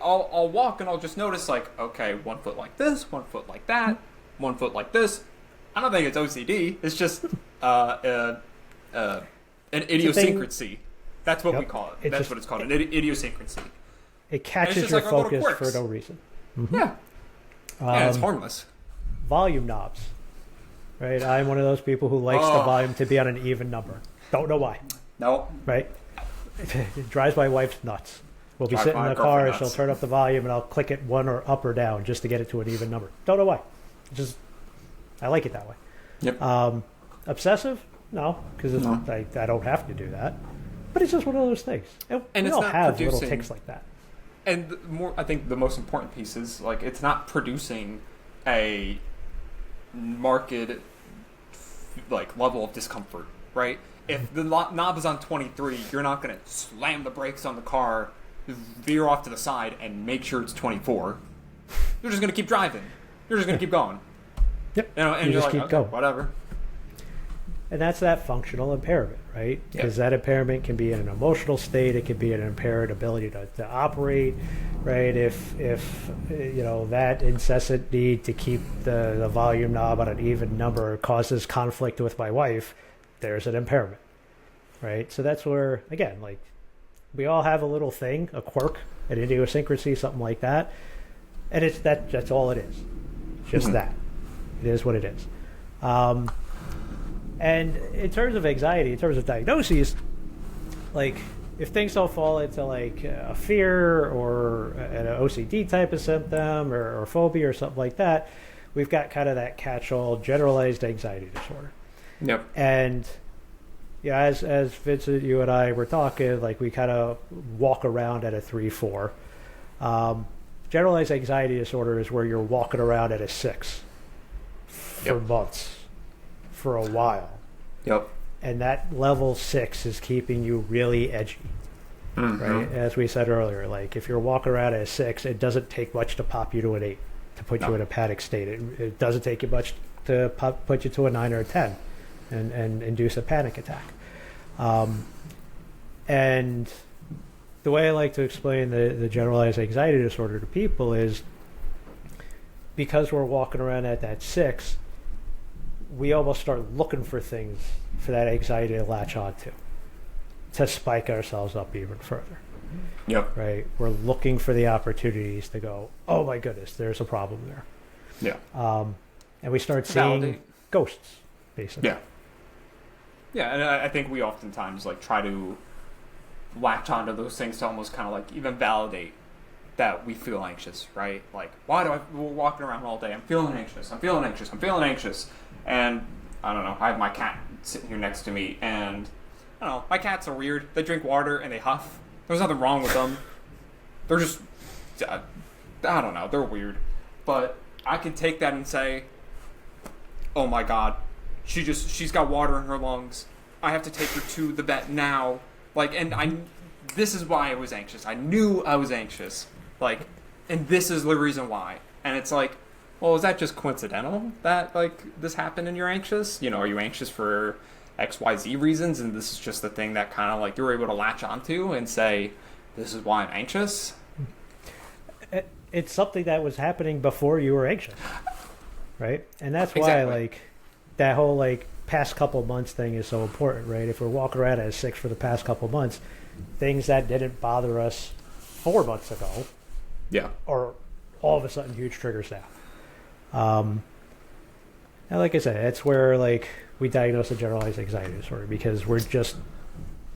I'll walk and I'll just notice okay, 1 foot like this, 1 foot like that, 1 foot like this. I don't think it's OCD. It's just an idiosyncrasy. That's what we call it. That's what it's called, an idiosyncrasy. It catches your focus for no reason. Mm-hmm. Yeah. And it's harmless. Volume knobs. Right? I'm one of those people who likes the volume to be on an even number. Don't know why. No. Right? It drives my wife nuts. We'll be sitting in the car and she'll turn up the volume and I'll click it one or up or down just to get it to an even number. Don't know why. I like it that way. Yep. Obsessive? No, because I don't have to do that. But it's just one of those things. And we it's all not have producing, little tics like that. And I think the most important piece is it's not producing a marked level of discomfort, right? If the knob is on 23, you're not going to slam the brakes on the car, veer off to the side, and make sure it's 24. You're just going to keep driving. You're just going to keep going. Yep. And you you're just keep okay, going. Whatever. And that's that functional impairment, right? Because that impairment can be in an emotional state. It can be an impaired ability to operate, right? If that incessant need to keep the volume knob on an even number causes conflict with my wife, there's an impairment, right? So that's where, again, we all have a little thing, a quirk, an idiosyncrasy, something like that. And that's all it is. Just that. It is what it is. And in terms of anxiety, in terms of diagnoses, if things don't fall into a fear or an OCD type of symptom or phobia or something like that, we've got kind of that catch-all generalized anxiety disorder. Yep. And as Vincent, you and I were talking, we kind of walk around at a 3-4. Generalized anxiety disorder is where you're walking around at a 6 for months. For a while. Yep. And that level 6 is keeping you really edgy. Mm-hmm. Right? As we said earlier, if you're walking around at a 6, it doesn't take much to pop you to an 8 to put you in a panic state. It doesn't take you much to put you to a 9 or a 10 and induce a panic attack. And the way I like to explain the generalized anxiety disorder to people is because we're walking around at that 6, we almost start looking for things for that anxiety to latch on to spike ourselves up even further. Yep. Right? We're looking for the opportunities to go, oh my goodness, there's a problem there. Yeah. And we start seeing ghosts, basically. Yeah. Yeah, and I think we oftentimes try to latch onto those things to almost kind of even validate that we feel anxious, right? Why do we're walking around all day? I'm feeling anxious. And I don't know, I have my cat sitting here next to me, and I don't know, my cats are weird. They drink water and they huff. There's nothing wrong with them. They're just, I don't know, they're weird. But I can take that and say, oh my God, she's got water in her lungs. I have to take her to the vet now. This is why I was anxious. I knew I was anxious. And this is the reason why. And it's well, is that just coincidental that this happened and you're anxious? Are you anxious for XYZ reasons, and this is just the thing that kind of you're able to latch onto and say, this is why I'm anxious. It's something that was happening before you were anxious, right? And that's why Exactly. like that whole like past couple months thing is so important, right? If we're walking around at a 6 for the past couple months, things that didn't bother us 4 months ago Yeah. are all of a sudden huge triggers now. And like I said, that's where like we diagnose a generalized anxiety disorder, because we're just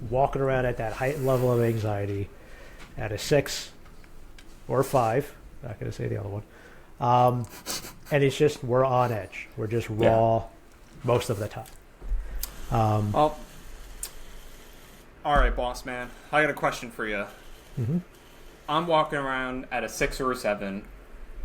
walking around at that heightened level of anxiety at a 6 or 5. Not going to say the other one. And it's just, we're on edge. We're just raw most of the time. Well, all right, boss man. I got a question for you. Mm-hmm. I'm walking around at a 6 or a 7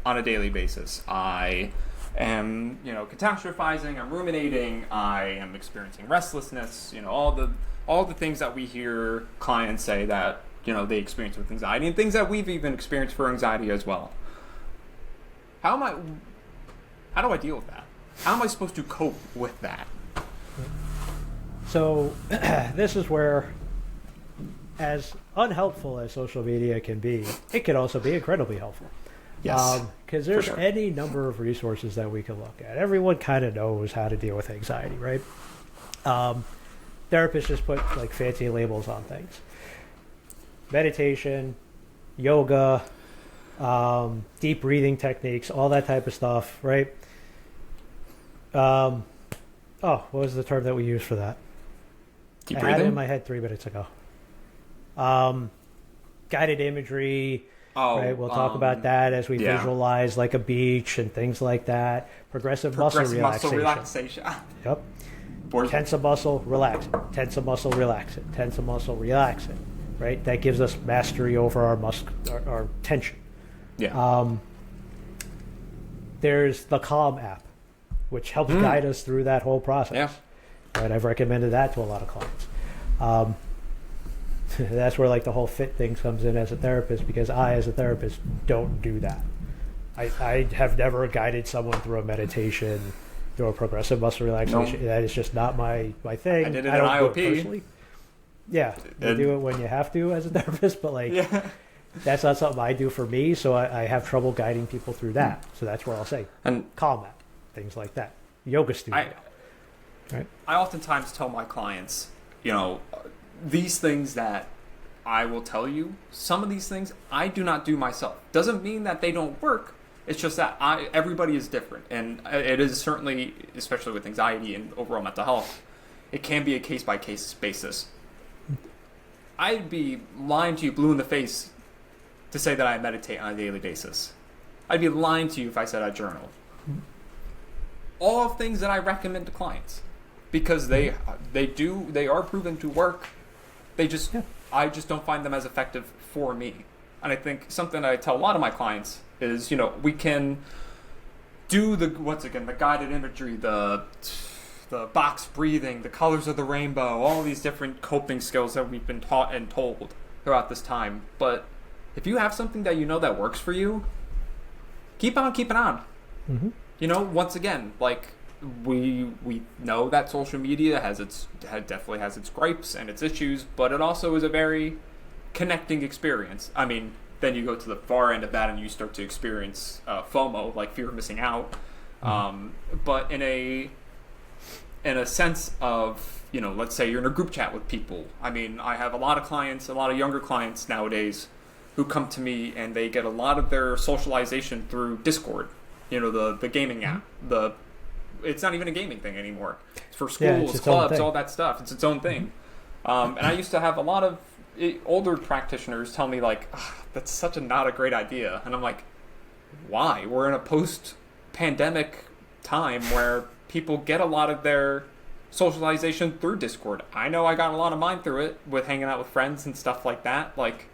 on a daily basis. I am, catastrophizing. I'm ruminating. I am experiencing restlessness. All the things that we hear clients say that they experience with anxiety, and things that we've even experienced for anxiety as well. How do I deal with that? How am I supposed to cope with that? So this is where, as unhelpful as social media can be, it can also be incredibly helpful. Yes, because there's for sure. any number of resources that we can look at. Everyone kind of knows how to deal with anxiety, right? Therapists just put like fancy labels on things. Meditation, yoga, deep breathing techniques, all that type of stuff, right? What was the term that we used for that? Deep I had it in breathing? my head 3 minutes ago. Guided imagery. Right, we'll talk about that as we visualize like a beach and things like that. Progressive muscle relaxation. Yep. Tense a muscle, relax it. Tense a muscle, relax it. Tense a muscle, relax it. Right? That gives us mastery over our tension. Yeah. There's the Calm app, which helps guide us through that whole process. Yeah. Right? I've recommended that to a lot of clients. That's where like the whole fit thing comes in as a therapist, because I, as a therapist, don't do that. I have never guided someone through a meditation, through a progressive muscle relaxation. No. That is just not my thing. I did it I don't in do IOP. it personally. Yeah, you do it when you have to as a therapist, but like that's not something I do for me, so I have trouble guiding people through that. So that's where I'll say And Calm app, things like that. Yoga studio. Right? I oftentimes tell my clients, these things that I will tell you, some of these things I do not do myself. Doesn't mean that they don't work. It's just that everybody is different. And it is certainly, especially with anxiety and overall mental health, it can be a case-by-case basis. I'd be lying to you blue in the face to say that I meditate on a daily basis. I'd be lying to you if I said I journal. All things that I recommend to clients, because they are proven to work. I just don't find them as effective for me. And I think something that I tell a lot of my clients is, we can do the guided imagery, the box breathing, the colors of the rainbow, all these different coping skills that we've been taught and told throughout this time. But if you have something that that works for you, keep on keeping on. Mm-hmm. Once again, like we know that social media definitely has its gripes and its issues, but it also is a very connecting experience. I mean, then you go to the far end of that and you start to experience FOMO, like fear of missing out. But in a sense of, let's say you're in a group chat with people. I mean, I have a lot of younger clients nowadays who come to me and they get a lot of their socialization through Discord, the gaming app. It's not even a gaming thing anymore. It's for schools, clubs, all that stuff. It's its own thing. And I used to have a lot of older practitioners tell me like, that's not a great idea. And I'm like, why? We're in a post-pandemic time where people get a lot of their socialization through Discord. I know I got a lot of mine through it with hanging out with friends and stuff like that. Like,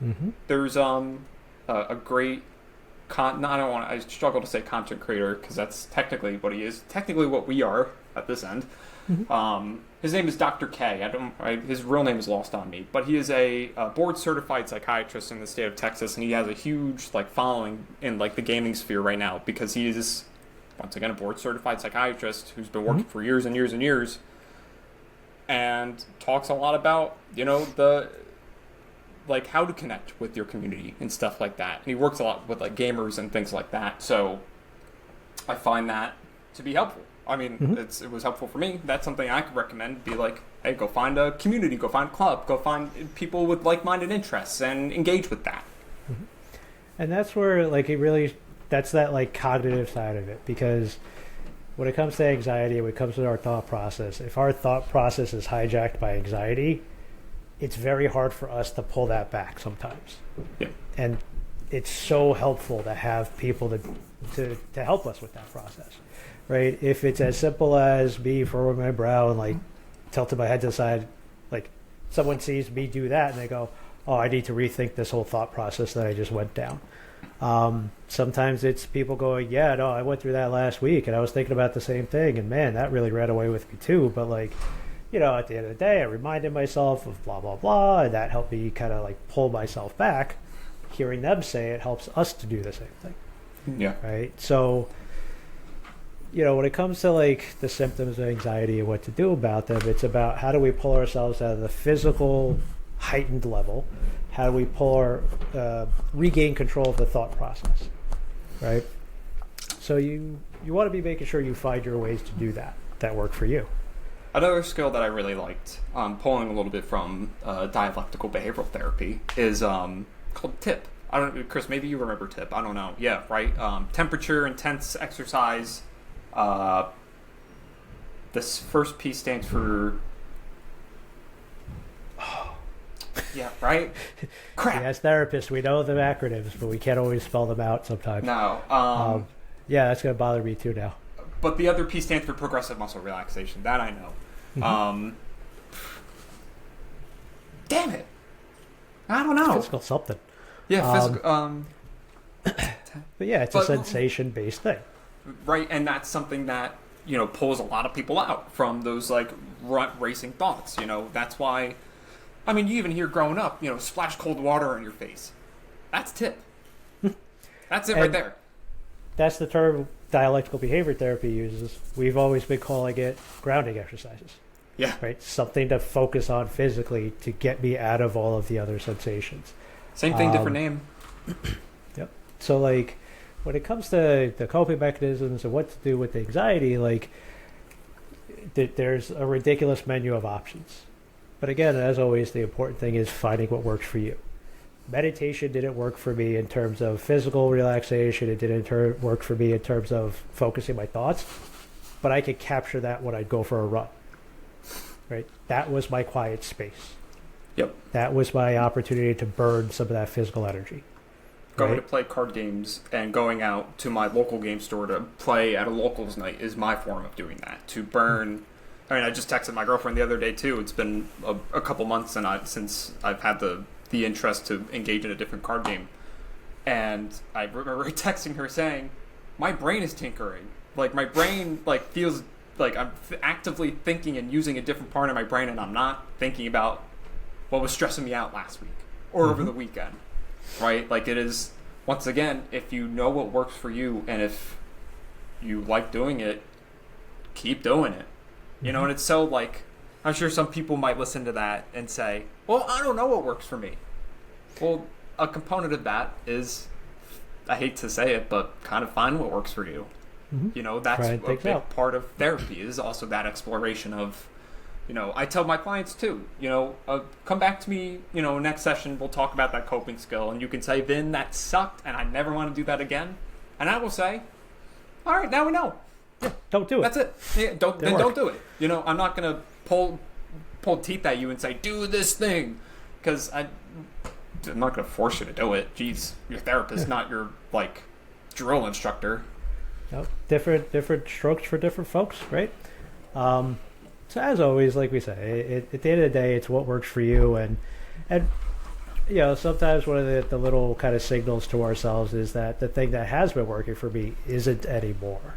there's a great I struggle to say content creator because that's technically what he is. Technically what we are at this end. His name is Dr. K. His real name is lost on me, but he is a board certified psychiatrist in the state of Texas, and he has a huge following in the gaming sphere right now because he is once again a board certified psychiatrist who's been working for years and years and years, and talks a lot about like how to connect with your community and stuff like that. And he works a lot with like gamers and things like that. So I find that to be helpful. I mean, it was helpful for me. That's something I could recommend. Be like, hey, go find a community, go find a club, go find people with like-minded interests and engage with that. And that's where like that's that like cognitive side of it, because when it comes to anxiety, when it comes to our thought process, if our thought process is hijacked by anxiety, it's very hard for us to pull that back sometimes. Yeah. And it's so helpful to have people to help us with that process, right? If it's as simple as me furrowing my brow and like tilting my head to the side, like someone sees me do that and they go, oh, I need to rethink this whole thought process that I just went down. Sometimes it's people going, yeah, no, I went through that last week and I was thinking about the same thing, and man, that really ran away with me too. But like, you know, at the end of the day, I reminded myself of blah, blah, blah, and that helped me kind of like pull myself back. Hearing them say it helps us to do the same thing. Yeah. Right. So, you know, when it comes to like the symptoms of anxiety and what to do about them, it's about how do we pull ourselves out of the physical heightened level? How do we regain control of the thought process, right? So you want to be making sure you find your ways to do that work for you. Another skill that I really liked, pulling a little bit from dialectical behavioral therapy, is called TIP. I don't, Chris, maybe you remember TIP. I don't know. Yeah, right. Temperature, intense exercise. This first P stands for. Yeah, right? Crap. See, as therapists, we know the acronyms, but we can't always spell them out sometimes. No. Yeah, that's going to bother me too now. But the other P stands for progressive muscle relaxation. That I know. Mm-hmm. Damn it. I don't know. Physical something. Yeah, physical. But yeah, it's a sensation-based thing. Right, and that's something that, you know, pulls a lot of people out from those, like, racing thoughts. You know, that's why... I mean, you even hear growing up, you know, splash cold water on your face. That's TIP. That's it right there. That's the term dialectical behavior therapy uses. We've always been calling it grounding exercises. Yeah. Right? Something to focus on physically to get me out of all of the other sensations. Same thing, different name. Yep. So, like, when it comes to the coping mechanisms and what to do with anxiety, like, there's a ridiculous menu of options. But again, as always, the important thing is finding what works for you. Meditation didn't work for me in terms of physical relaxation. It didn't work for me in terms of focusing my thoughts. But I could capture that when I'd go for a run. Right? That was my quiet space. Yep. That was my opportunity to burn some of that physical energy. Going to play card games and going out to my local game store to play at a locals night is my form of doing that. To burn... I mean, I just texted my girlfriend the other day, too. It's been a couple months since I've had the interest to engage in a different card game. And I remember texting her saying, my brain is tinkering. Like, my brain, like, feels like I'm actively thinking and using a different part of my brain, and I'm not thinking about what was stressing me out last week or over the weekend, right? Like, it is, once again, if you know what works for you and if you like doing it, keep doing it. You know, and it's so, like, I'm sure some people might listen to that and say, well, I don't know what works for me. Well, a component of that is, I hate to say it, but kind of find what works for you. Mm-hmm. You know, that's a big part of therapy is also that exploration of, you know, I tell my clients too, you know, come back to me, you know, next session, we'll talk about that coping skill. And you can say, Vin, that sucked and I never want to do that again. And I will say, all right, now we know. Yeah, don't do it. That's it. Yeah, don't do it. You know, I'm not going to pull teeth at you and say, do this thing. Because I'm not going to force you to do it. Jeez, your therapist, not your, like, drill instructor. Nope. Different strokes for different folks, right? So as always, like we say, at the end of the day, it's what works for you. And you know, sometimes one of the little kind of signals to ourselves is that the thing that has been working for me isn't anymore.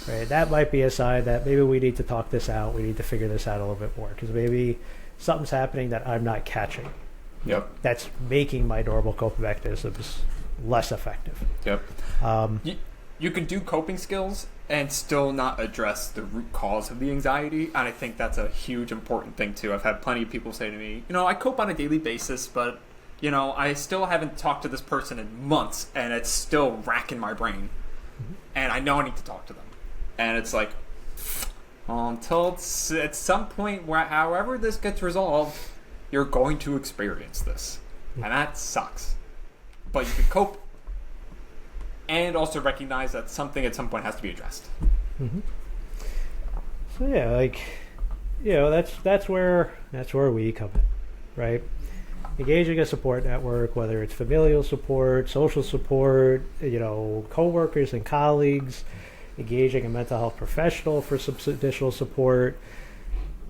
Right? That might be a sign that maybe we need to talk this out. We need to figure this out a little bit more because maybe something's happening that I'm not catching. Yep. That's making my normal coping mechanisms less effective. Yep. You can do coping skills and still not address the root cause of the anxiety, and I think that's a huge important thing too. I've had plenty of people say to me, you know, I cope on a daily basis, but You know, I still haven't talked to this person in months, and it's still racking my brain. And I know I need to talk to them. And it's like, until at some point, where however this gets resolved, you're going to experience this. And that sucks. But you can cope. And also recognize that something at some point has to be addressed. Mm-hmm. So yeah, like, you know, that's where we come in, right? Engaging a support network, whether it's familial support, social support, you know, coworkers and colleagues, engaging a mental health professional for some additional support.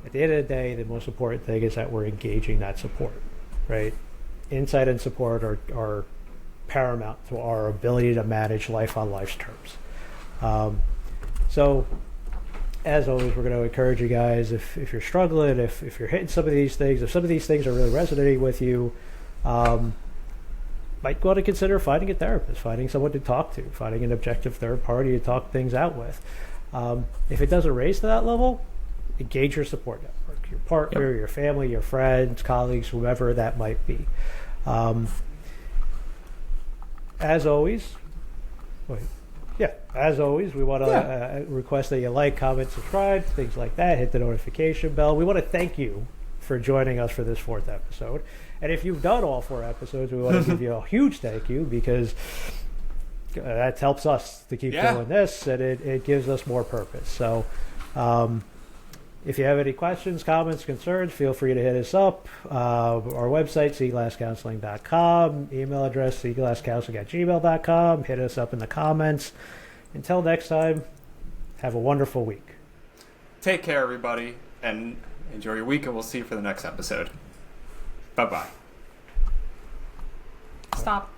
At the end of the day, the most important thing is that we're engaging that support, right? Insight and support are paramount to our ability to manage life on life's terms. So, as always, we're going to encourage you guys, if you're struggling, if you're hitting some of these things, if some of these things are really resonating with you, might want to consider finding a therapist, finding someone to talk to, finding an objective third party to talk things out with. If it doesn't raise to that level, engage your support network, your partner, your family, your friends, colleagues, whoever that might be. As always, we want to request that you like, comment, subscribe, things like that. Hit the notification bell. We want to thank you for joining us for this 4th episode. And if you've done all 4 episodes, we want to give you a huge thank you, because that helps us to keep doing this, and it gives us more purpose. So if you have any questions, comments, concerns, feel free to hit us up. Our website, seaglasscounseling.com. Email address, seaglasscounseling@gmail.com. Hit us up in the comments. Until next time, have a wonderful week. Take care, everybody, and enjoy your week, and we'll see you for the next episode. Bye-bye. Stop.